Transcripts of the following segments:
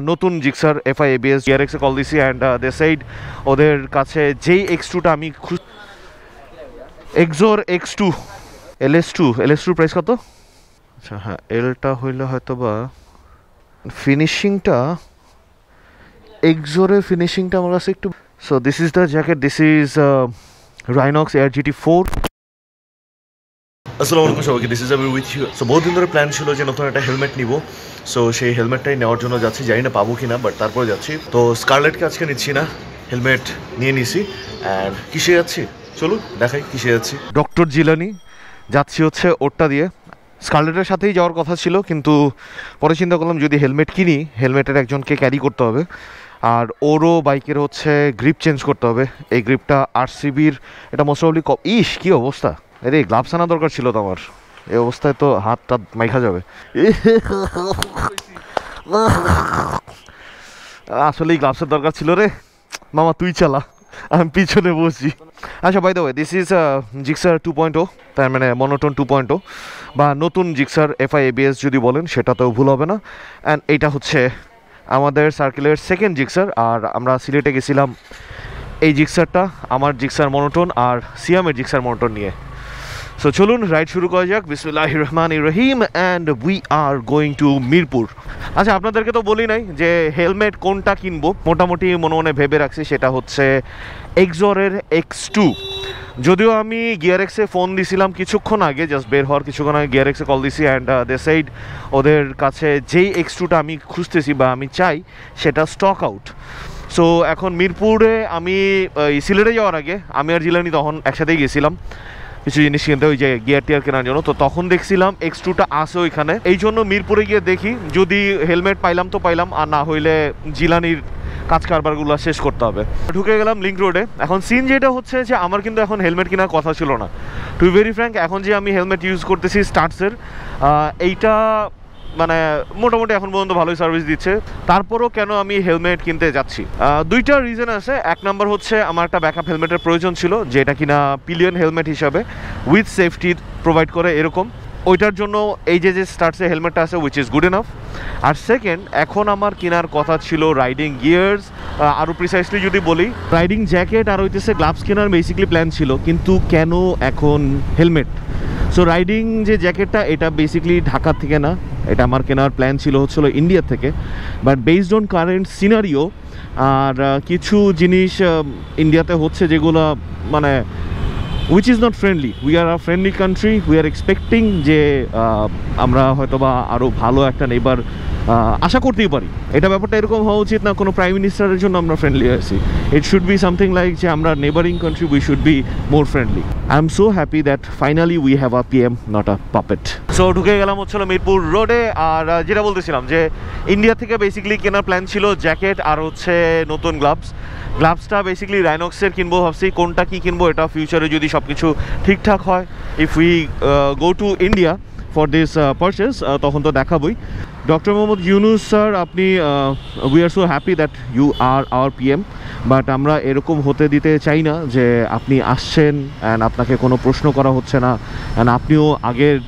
নতুন Gixxer FI ABS GRX এ call দিছি and they said ওদের কাছে যেই X2টা আমি এক্সোর X2 LS2 প্রাইস কত? আচ্ছা হ্যাঁ, এলটা হইলে হয়তো বা ফিনিশিংটা এক্সোরের ফিনিশিংটা আমার কাছে একটু। So this is the jacket, this is Rynox air GT4। আসসালামু আলাইকুম সবাইকে, this is Abi with you. So বহুদিন ধরে প্ল্যান ছিল যে নতুন একটা হেলমেট নিব, সো সেই হেলমেটটাই নেওয়ার জন্য যাচ্ছি। জানি না পাবো কিনা, বাট তারপরে যাচ্ছি। তো স্কারলেটকে আজকে নিচ্ছি না, হেলমেট নিয়ে নিছি। অ্যান্ড কিসে যাচ্ছি চলুন দেখাই কিসে যাচ্ছি। ডক্টর জিলানি যাচ্ছি হচ্ছে ওরটা দিয়ে। স্কারলেটের সাথেই যাওয়ার কথা ছিল, কিন্তু পরে চিন্তা করলাম যদি হেলমেট কিনি, হেলমেটের একজনকে ক্যারি করতে হবে, আর ওরও বাইকের হচ্ছে গ্রিপ চেঞ্জ করতে হবে। এই গ্রিপটা RCBর, এটা মোস্ট প্রবাবলি ইস কী অবস্থা! আরে গ্লাভস আনা দরকার ছিল তো আমার, এই অবস্থায় তো হাতটা মাইখা যাবে। আসলেই গ্লাভসের দরকার ছিল রে মামা, তুই চালা, আমি পিছনে বসছি। আচ্ছা by the way, this is Gixxer 2.0, তার মানে মনোটোন 2.0 বা নতুন জিক্সার এফআই এবিএস যদি বলেন সেটাতেও ভুল হবে না। অ্যান্ড এইটা হচ্ছে আমাদের সার্কেলের সেকেন্ড জিক্সার, আর আমরা সিলেটে গেছিলাম এই জিক্সারটা, আমার জিক্সার মনোটোন আর সিয়ামের জিক্সার মনোটোন নিয়ে। সো চলুন রাইড শুরু করা যাক। বিসমিল্লাহির রহমানির রহিম, and we are going to Mirpur. আচ্ছা আপনাদেরকে তো বলি নাই যে হেলমেট কোনটা কিনবো, মোটামুটি মনে মনে ভেবে রাখছি, সেটা হচ্ছে এক্সোরের X2। যদিও আমি GRX-এ ফোন দিছিলাম কিছুক্ষণ আগে, জাস্ট বের হওয়ার কিছুক্ষণ আগে GRX-এ কল দিছি অ্যান্ড দে সেড ওদের কাছে যেই X2টা আমি খুঁজতেছি বা আমি চাই সেটা স্টক আউট। সো এখন মিরপুরে আমি সিলেটে যাওয়ার আগে আমি আর জিলানি তখন একসাথেই গেছিলাম কিছু জিনিস কিনতে, ওই যে গিয়ার টিয়ার কেনার জন্য। তো তখন দেখছিলাম X2টা আসে ওইখানে, এই জন্য মিরপুরে গিয়ে দেখি যদি হেলমেট পাইলাম তো পাইলাম, আর না হইলে জিলানির কাজ কারবারগুলো শেষ করতে হবে। ঢুকে গেলাম লিঙ্ক রোডে। এখন সিন যেটা হচ্ছে যে আমার কিন্তু এখন হেলমেট কেনার কথা ছিল না, টু বি ভেরি ফ্র্যাঙ্ক। এখন যে আমি হেলমেট ইউজ করতেছি স্টার্টসের, এইটা মানে মোটামুটি এখন পর্যন্ত ভালোই সার্ভিস দিচ্ছে। তারপরও কেন আমি হেলমেট কিনতে যাচ্ছি, দুইটা রিজন আছে। এক নাম্বার হচ্ছে আমার একটা ব্যাকআপ হেলমেটের প্রয়োজন ছিল, যেটা কিনা পিলিয়ন হেলমেট হিসাবে উইথ সেফটি প্রোভাইড করে এরকম, ওইটার জন্য এই যে স্টার্টসে হেলমেটটা আছে উইচ ইজ গুড এনাফ। আর সেকেন্ড, এখন আমার কেনার কথা ছিল রাইডিং গিয়ার্স, আরও প্রিসাইসলি যদি বলি রাইডিং জ্যাকেট আর হইতেছে গ্লাভস কেনার বেসিক্যালি প্ল্যান ছিল, কিন্তু কেন এখন হেলমেট? সো রাইডিং যে জ্যাকেটটা এটা বেসিক্যালি ঢাকা থেকে না, এটা আমার কেনার প্ল্যান ছিল হচ্ছিল ইন্ডিয়া থেকে, but based on current scenario আর কিছু জিনিস ইন্ডিয়াতে হচ্ছে যেগুলো মানে which is not friendly. We are a friendly country. We are expecting যে আমরা হয়তো বা আরও ভালো একটা নেবার আশা করতেই পারি। এটা ব্যাপারটা এরকম হওয়া উচিত না কোনো প্রাইম মিনিস্টারের জন্য আমরা ফ্রেন্ডলি আছি। It should be something like যে আমরা neighbouring country, we should be more friendly. I am so happy that finally we have a PM, not a puppet. So ঢুকে গেলাম হচ্ছিল মিরপুর রোডে। আর যেটা বলতেছিলাম যে ইন্ডিয়া থেকে বেসিক্যালি কেনার প্ল্যান ছিল জ্যাকেট আর হচ্ছে নতুন গ্লাভসটা বেসিক্যালি রাইনক্সের কিনবো ভাবছি। কোনটা কী কিনবো এটা ফিউচারে যদি সব কিছু ঠিকঠাক হয়, if we go to India for this purchase, তখন তো দেখাবই। ডক্টর মোহাম্মদ ইউনুস স্যার, আপনি we are so happy that you are our PM, but আমরা এরকম হতে দিতে চাই না যে আপনি আসছেন অ্যান্ড আপনাকে কোনো প্রশ্ন করা হচ্ছে না, অ্যান্ড আপনিও আগের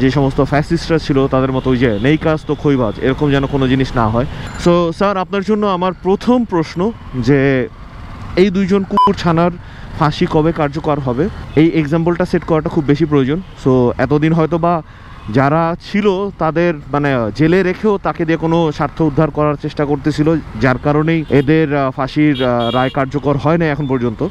যে সমস্ত ফ্যাসিস্টরা ছিল তাদের মতো ওই যে নেই কাজ তো খইবাজ, এরকম যেন কোনো জিনিস না হয়। সো স্যার আপনার জন্য আমার প্রথম প্রশ্ন যে এই দুইজন কুকুর ছানার ফাঁসি কবে কার্যকর হবে, এই এক্সাম্পলটা সেট করাটা খুব বেশি প্রয়োজন। সো এতদিন হয়তো বা যারা ছিল তাদের মানে জেলে রেখেও তাকে দিয়ে কোনো স্বার্থ উদ্ধার করার চেষ্টা করতেছিল, যার কারণেই এদের ফাঁসির রায় কার্যকর হয় না এখন পর্যন্ত।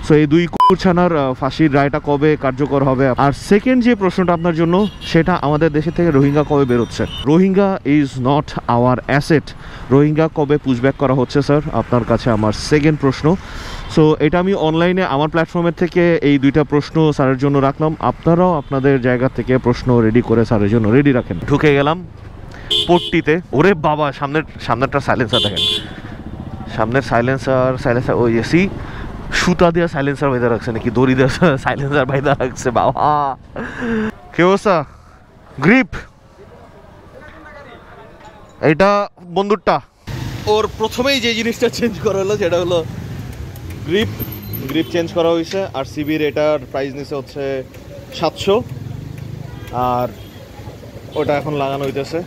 সো এই দুই কুকুরছানার ফাঁসির রায়টা কবে কার্যকর হবে? আর সেকেন্ড যে প্রশ্নটা আপনার জন্য, সেটা আমাদের দেশে থেকে রোহিঙ্গা কবে বেরোচ্ছে? Rohingya is not our asset. Rohingya কবে পুশব্যাক করা হচ্ছে স্যার, আপনার কাছে আমার সেকেন্ড প্রশ্ন। সো এটা আমি অনলাইনে আমার প্ল্যাটফর্মের থেকে এই দুইটা প্রশ্ন স্যারের জন্য রাখলাম, আপনারাও আপনাদের জায়গা থেকে প্রশ্ন রেডি করে স্যারের জন্য রেডি রাখেন। ঢুকে গেলাম পট্টিতে। ওরে বাবা, সামনেরটা সাইলেন্সার দেখেন, সামনের সাইলেন্সার ওই এসি সুতা দেওয়া সাইলেন্সার বাইদা রাখছে নাকি দড়ি দেওয়া সাইলেন্সার বাইদা রাখছে বাবা। কে অবস্থা? গ্রিপ এটা বন্ধুরটা, ওর প্রথমেই যে জিনিসটা চেঞ্জ করা হলো সেটা হলো গ্রিপ চেঞ্জ করা হয়েছে। RCBর এটার প্রাইস নিচ্ছে হচ্ছে 700, আর ওটা এখন লাগানো হইতেছে।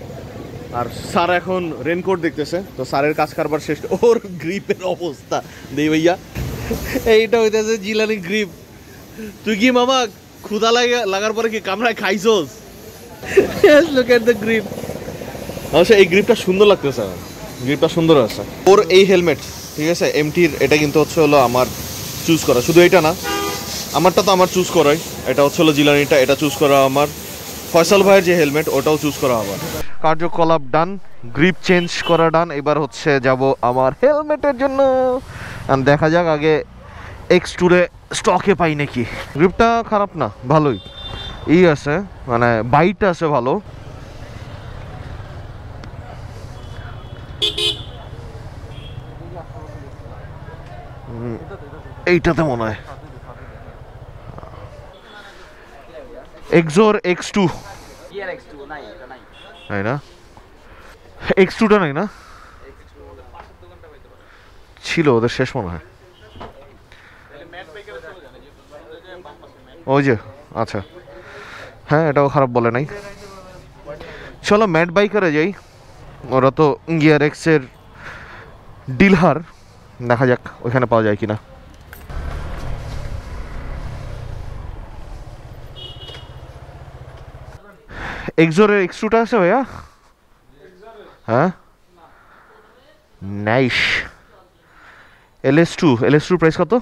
আর স্যার এখন রেনকোট দেখতেছে, তো স্যারের কাজ কারবার শেষ। ওর গ্রিপের অবস্থা দেই ভাইয়া, এইটা হইতেছে জিলানি গ্রিপ। তুই কি মামা ক্ষুধা লাগার পরে কি কামড়ায় খাইছস? Look at the grip. অবশ্য এই গ্রিপটা সুন্দর লাগতেছে, গ্রিপটা সুন্দর আছে। ওর এই হেলমেট ঠিক আছে এমটির, এটা কিন্তু হচ্ছে হলো আমার চুজ করা, শুধু এটা না, আমারটা তো আমার চুজ করাই, এটা হচ্ছে হলো জিলানিটা, এটা চুজ করা আমার। ফয়সাল ভাইয়ের যে হেলমেট ওটাও চুজ করা আমার। কার্যকলাপ ডান, গ্রিপ চেঞ্জ করা ডান। এবার হচ্ছে যাব আমার হেলমেটের জন্য। দেখা যাক আগে এক্স টুরে স্টকে পাই নাকি। গ্রিপটা খারাপ না, ভালোই আছে, মানে বাইট আছে ভালো। এইটাতে মনে হয় এক্সোর এক্স টু, তাই না? এক্স টুটা নাই না, ছিল ওদের শেষ মনে হয়। ওই যে আচ্ছা, হ্যাঁ এটাও খারাপ বলে নাই। চলো ম্যাট বাইকারে যাই, ওরা তো গিয়ার এক্সের ডিলার, দেখা যাক ওইখানে পাওয়া যায় কিনা। এক্সোরের এক্স টুটা আছে ভাইয়া? হ্যাঁ নাইস। এলএস টু প্রাইস কত?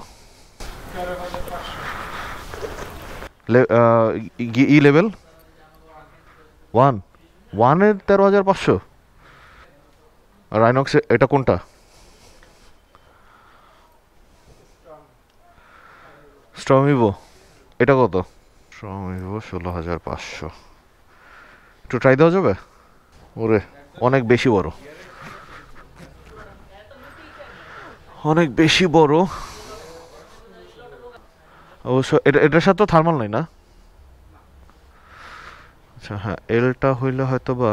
ই লেভেল 1 এর 13,500। রাইনক্স এটা কোনটা? স্টর্মিভো, এটা কত? স্টর্মিভো 16,500। একটু ট্রাই দেওয়া যাবে? ওরে অনেক বেশি বড়, অনেক বেশি বড়। অবশ্য এটার সাথে তো থার্মাল নাই না? আচ্ছা হ্যাঁ, এলটা হইলে হয়তো বা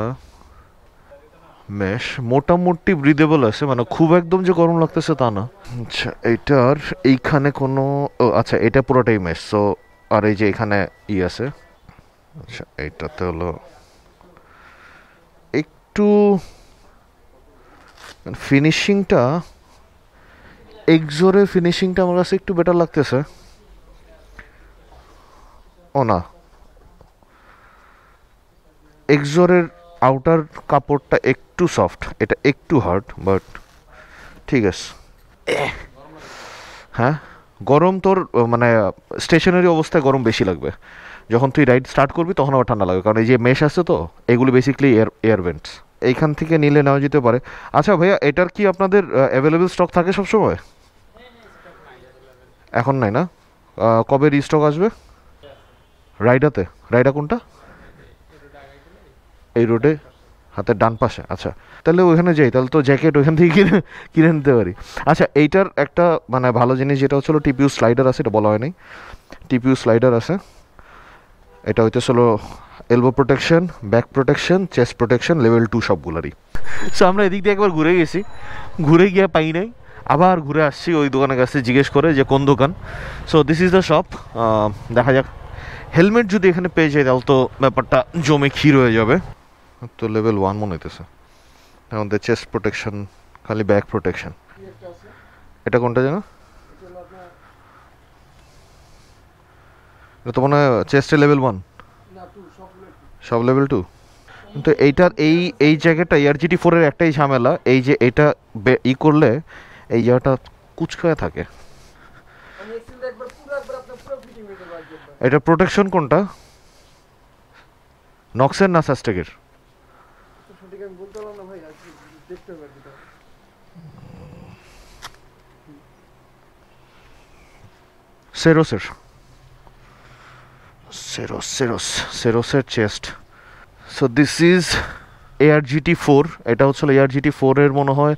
মেশ মোটামুটি ব্রিদেবল আছে, মানে খুব একদম যে গরম লাগতেছে তা না। আচ্ছা এইটার এইখানে কোনো, ও আচ্ছা এটা পুরোটাই মেশ। সো আর এই যে এখানে আছে। আচ্ছা এইটাতে হলো একটু ফিনিশিংটা, এক্সোরের ফিনিশিংটা আমার কাছে একটু বেটার লাগতেছে। ও না, এক্সোরের আউটার কাপড়টা একটু সফট, এটা একটু হার্ড, বাট ঠিক আছে। হ্যাঁ গরম তোর মানে স্টেশনারি অবস্থায় গরম বেশি লাগবে, যখন তুই রাইড স্টার্ট করবি তখন আবার ঠান্ডা লাগবে, কারণ এই যে মেশ আছে তো এগুলো বেসিক্যালি এয়ার ভেন্টস। এইখান থেকে নিলে নেওয়া যেতে পারে। আচ্ছা ভাইয়া এটার কি আপনাদের অ্যাভেলেবেল স্টক থাকে সবসময়? এখন নাই না? কবে রিস্টক আসবে? রাইডা কোনটা? এই রোডে হাতের ডান পাশে, আচ্ছা তাহলে ওইখানে যাই, তাহলে তো জ্যাকেট ওইখান থেকে কিনে নিতে পারি। আচ্ছা এইটার একটা মানে ভালো জিনিস যেটা হচ্ছিলো টিপিউ স্লাইডার আছে, এটা বলা হয় নাই, টিপিউ স্লাইডার আছে। এটা হইতেছিলো elbow protection, back protection, chest protection, level 2 সবগুলারই। সো আমরা এদিক দিয়ে একবার ঘুরে গেছি, ঘুরে গিয়ে পাই নাই, আবার ঘুরে আসছি ওই দোকানের কাছে জিজ্ঞেস করে যে কোন দোকান। So this is the shop. দেখা যাক, হেলমেট যদি এখানে পেয়ে যায় তাহলে তো ব্যাপারটা জমে ক্ষীর হয়ে যাবে। তো লেভেল 1 মনে হইতেছে আমাদের, চেস্ট প্রোটেকশন, খালি ব্যাক প্রোটেকশন। এটা কোনটা যেন? এটা তো মনে হয় চেস্টে লেভেল 1, সব লেভেল 2। কিন্তু এইটার এই জায়গাটা ARGT4 এর একটাই ঝামেলা, এই যে এটা করলে এই জায়গাটা কুচকায় থাকে। এটা প্রোটেকশন কোনটা, নক্সের না সাস্টেকের? সেরোসের chest. So this is ARGT4। এটা হচ্ছে ARGT4 এর মনে হয়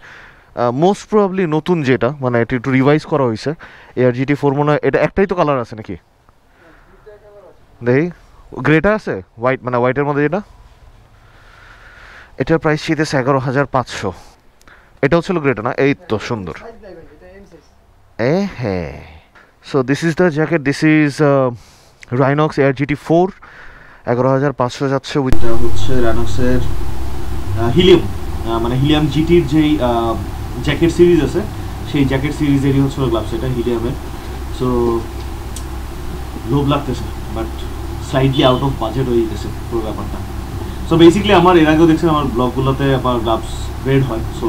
মোস্ট প্রবাবলি নতুন, যেটা মানে এটা একটু রিভাইজ করা হয়েছে। ARGT4 মনে হয় এটা একটাই তো কালার আছে নাকি? দেখি গ্রেটা আছে, হোয়াইট মানে হোয়াইটের মধ্যে যেটা। এটার প্রাইস চাইতেছে 11,500। এটা হচ্ছিল গ্রেটা না? এই তো সুন্দর। হ্যাঁ। So this is the jacket, this is Rynox ARGT4, 11,500 যাচ্ছে। উইথ হচ্ছে রাইনক্সের হিলিয়াম, মানে হিলিয়াম জিটির যেই জ্যাকেট সিরিজ আছে সেই জ্যাকেট সিরিজেরই হচ্ছে গ্লাভস, এটা হিলিয়ামের। সো লোভ লাগতেছে, but slightly out of budget হয়ে যেতেছে পুরো ব্যাপারটা। সো বেসিক্যালি আমার এর আগেও দেখছেন আমার ব্লগগুলোতে আমার গ্লাভস রেড হয়, so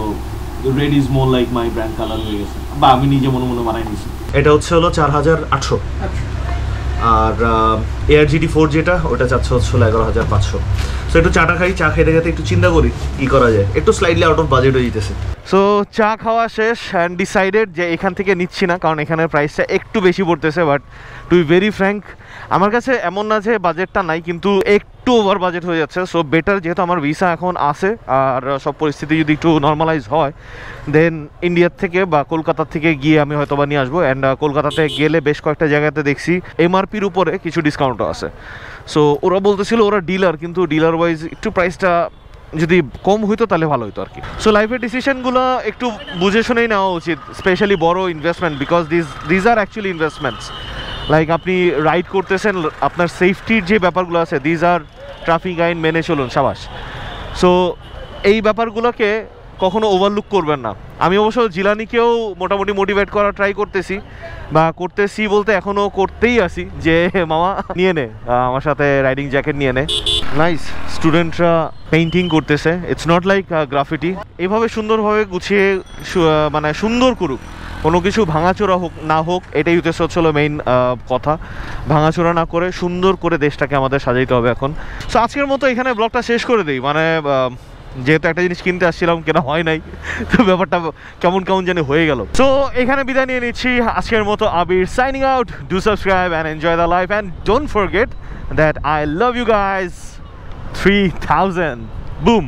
red is more like my brand colour হয়ে গেছে, বা আমি নিজে মনে মনে বানাই নিয়েছি। এটা হচ্ছে হলো 4800, আর ARGT4 যেটা ওটা চাচ্ছে হচ্ছে 11500। সো একটু চাটা খাই, চা খেতে খেতে একটু চিন্তা করি কী করা যায়, একটু স্লাইডলি আউট অফ বাজেট হয়ে যেতেছে। সো চা খাওয়া শেষ অ্যান্ড ডিসাইডেড যে এখান থেকে নিচ্ছি না, কারণ এখানের প্রাইসটা একটু বেশি পড়তেছে। But to be very frank, আমার কাছে এমন না যে বাজেটটা নাই, কিন্তু একটু ওভার বাজেট হয়ে যাচ্ছে। সো বেটার, যেহেতু আমার ভিসা এখন আছে আর সব পরিস্থিতি যদি একটু নর্মালাইজ হয়, দেন ইন্ডিয়ার থেকে বা কলকাতার থেকে গিয়ে আমি হয়তো বা নিয়ে আসবো। অ্যান্ড কলকাতাতে গেলে বেশ কয়েকটা জায়গাতে দেখছি MRPর উপরে কিছু ডিসকাউন্টও আছে। সো ওরা বলতেছিল ওরা ডিলার, কিন্তু ডিলার ওয়াইজ একটু প্রাইসটা যদি কম হইতো তাহলে ভালো হতো আর কি। সো লাইফের ডিসিশনগুলো একটু বুঝে শুনেই নেওয়া উচিত, স্পেশালি বড় investment, because these are actually investments. Like আপনি রাইড করতেছেন, আপনার সেফটির যে ব্যাপারগুলো আছে, দিজ আর ট্রাফিক আইন মেনে চলুন, সাবাস। সো এই ব্যাপারগুলোকে কখনো ওভারলুক করবেন না। আমি অবশ্য জিলানিকেও মোটামুটি মোটিভেট করার ট্রাই করতেছি, বা করতেছি বলতে এখনও করতেই আসি, যে মামা নিয়ে নে আমার সাথে রাইডিং জ্যাকেট নিয়ে নে। নাইস, স্টুডেন্টরা পেইন্টিং করতেছে, ইটস নট লাইক গ্রাফিটি। এভাবে সুন্দরভাবে গুছিয়ে মানে সুন্দর করুক, কোনো কিছু ভাঙাচোরা হোক না হোক, এটাই উদ্দেশ্য হচ্ছিল মেইন কথা। ভাঙাচোরা না করে সুন্দর করে দেশটাকে আমাদের সাজাইতে হবে এখন। সো আজকের মতো এখানে ব্লগটা শেষ করে দিই, মানে যেহেতু একটা জিনিস কিনতে আসছিলাম, কেনা হয় নাই, তো ব্যাপারটা কেমন কেমন জানি হয়ে গেল। সো এখানে বিদায় নিয়ে নিচ্ছি আজকের মতো। Abir signing out. Do subscribe and enjoy the life, and don't forget that I love you guys 3000 broom.